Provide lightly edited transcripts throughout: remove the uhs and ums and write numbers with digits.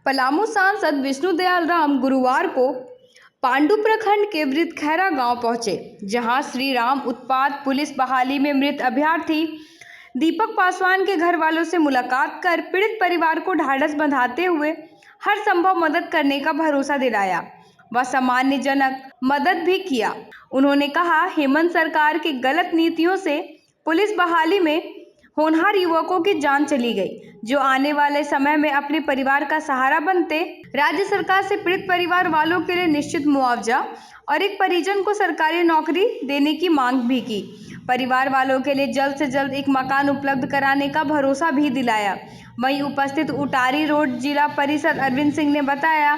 पलामू सांसद विष्णुदयाल राम गुरुवार को पांडु प्रखंड के वृद्धखैरा गांव पहुंचे, जहां श्री राम उत्पाद पुलिस बहाली में मृत अभ्यर्थी दीपक पासवान के घर वालों से मुलाकात कर पीड़ित परिवार को ढाढ़स बंधाते हुए हर संभव मदद करने का भरोसा दिलाया व सम्मानजनक मदद भी किया। उन्होंने कहा, हेमंत सरकार की गलत नीतियों से पुलिस बहाली में होनहार युवकों की जान चली गई, जो आने वाले समय में अपने परिवार का सहारा बनते। राज्य सरकार से पीड़ित परिवार वालों के लिए निश्चित मुआवजा और एक परिजन को सरकारी नौकरी देने की मांग भी की। परिवार वालों के लिए जल्द से जल्द एक मकान उपलब्ध कराने का भरोसा भी दिलाया। वहीं उपस्थित उटारी रोड जिला परिषद अरविंद सिंह ने बताया,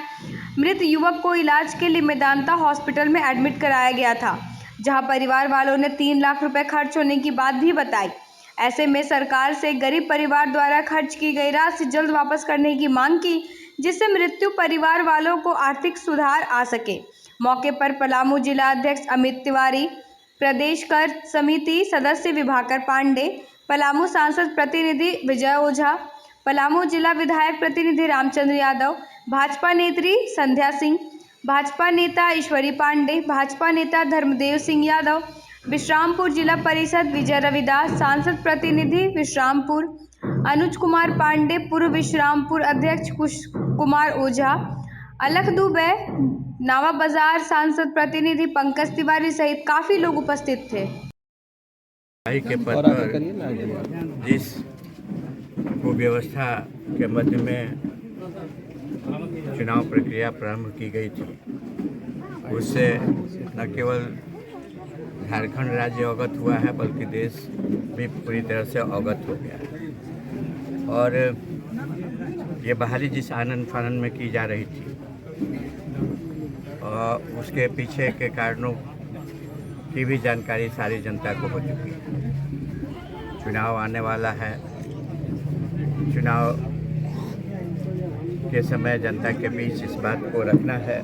मृत युवक को इलाज के लिए मेदांता हॉस्पिटल में एडमिट कराया गया था, जहां परिवार वालों ने 3 लाख रुपए खर्च होने की बात भी बताई। ऐसे में सरकार से गरीब परिवार द्वारा खर्च की गई राशि जल्द वापस करने की मांग की, जिससे मृत्यु परिवार वालों को आर्थिक सुधार आ सके। मौके पर पलामू जिला अध्यक्ष अमित तिवारी, प्रदेश कर समिति सदस्य विभाकर पांडे, पलामू सांसद प्रतिनिधि विजय ओझा, पलामू जिला विधायक प्रतिनिधि रामचंद्र यादव, भाजपा नेत्री संध्या सिंह, भाजपा नेता ईश्वरी पांडे, भाजपा नेता धर्मदेव सिंह यादव, विश्रामपुर जिला परिषद विजय रविदास, सांसद प्रतिनिधि विश्रामपुर अनुज कुमार पांडे, पूर्व विश्रामपुर अध्यक्ष कुमार ओझा, अलख दुबे, नावा बाजार सांसद प्रतिनिधि पंकज तिवारी सहित काफी लोग उपस्थित थे। के पद पर जिस व्यवस्था के मध्य में चुनाव प्रक्रिया प्रारंभ की गई थी, उससे न केवल झारखंड राज्य अवगत हुआ है, बल्कि देश भी पूरी तरह से अवगत हो गया है। और ये बहाली जिस आनंद फानंद में की जा रही थी, उसके पीछे के कारणों की भी जानकारी सारी जनता को हो चुकी है। चुनाव आने वाला है, चुनाव के समय जनता के बीच इस बात को रखना है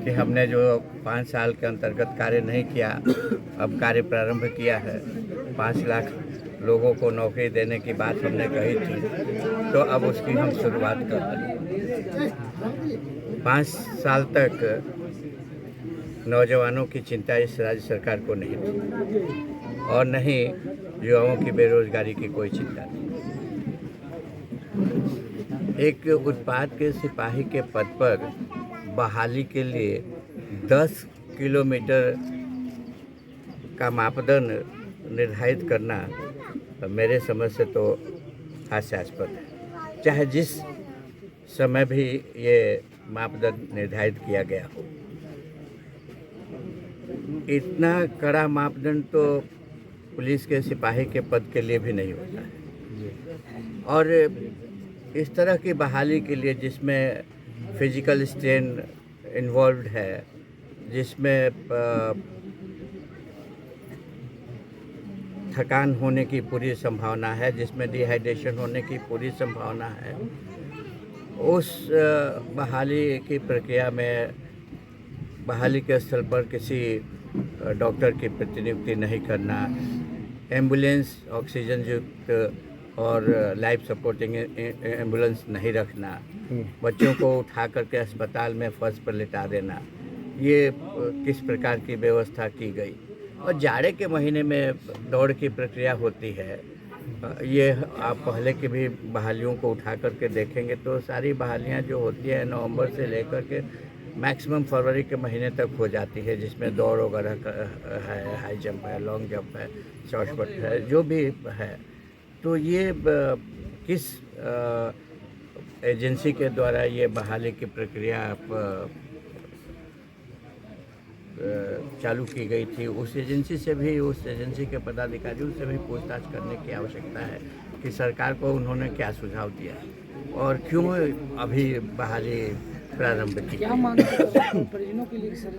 कि हमने जो 5 साल के अंतर्गत कार्य नहीं किया, अब कार्य प्रारंभ किया है। 5 लाख लोगों को नौकरी देने की बात हमने कही थी, तो अब उसकी हम शुरुआत कर रहे हैं। 5 साल तक नौजवानों की चिंता इस राज्य सरकार को नहीं थी और न ही युवाओं की बेरोजगारी की कोई चिंता नहीं। एक उत्पाद के सिपाही के पद पर बहाली के लिए 10 किलोमीटर का मापदंड निर्धारित करना मेरे समझ से तो हास्यास्पद है, चाहे जिस समय भी ये मापदंड निर्धारित किया गया हो। इतना कड़ा मापदंड तो पुलिस के सिपाही के पद के लिए भी नहीं होता है। और इस तरह की बहाली के लिए जिसमें फिजिकल स्ट्रेन इन्वॉल्व्ड है, जिसमें थकान होने की पूरी संभावना है, जिसमें डिहाइड्रेशन होने की पूरी संभावना है, उस बहाली की प्रक्रिया में बहाली के स्थल पर किसी डॉक्टर की प्रतिनियुक्ति नहीं करना, एम्बुलेंस ऑक्सीजन युक्त और लाइफ सपोर्टिंग एम्बुलेंस नहीं रखना, बच्चों को उठा करके अस्पताल में फर्श पर लिटा देना, ये किस प्रकार की व्यवस्था की गई। और जाड़े के महीने में दौड़ की प्रक्रिया होती है, ये आप पहले की भी बहालियों को उठा करके देखेंगे तो सारी बहालियाँ जो होती है नवंबर से लेकर के मैक्सिमम फरवरी के महीने तक हो जाती है, जिसमें दौड़ वगैरह है, हाई जंप है, लॉन्ग जंप है, शॉर्ट पुट है, जो भी है। तो ये किस एजेंसी के द्वारा ये बहाली की प्रक्रिया चालू की गई थी, उस एजेंसी से भी, उस एजेंसी के पदाधिकारियों से भी पूछताछ करने की आवश्यकता है कि सरकार को उन्होंने क्या सुझाव दिया और क्यों अभी बहाली प्रारंभ की। क्या मांग परिजनों के लिए सर?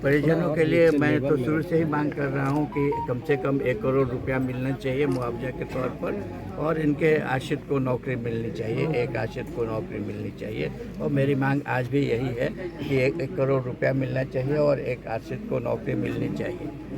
परिजनों के लिए मैं तो शुरू से ही मांग कर रहा हूं कि कम से कम 1 करोड़ रुपया मिलना चाहिए मुआवजा के तौर पर, और इनके आश्रित को नौकरी मिलनी चाहिए, एक आश्रित को नौकरी मिलनी चाहिए। और मेरी मांग आज भी यही है कि 1 करोड़ रुपया मिलना चाहिए और एक आश्रित को नौकरी मिलनी चाहिए।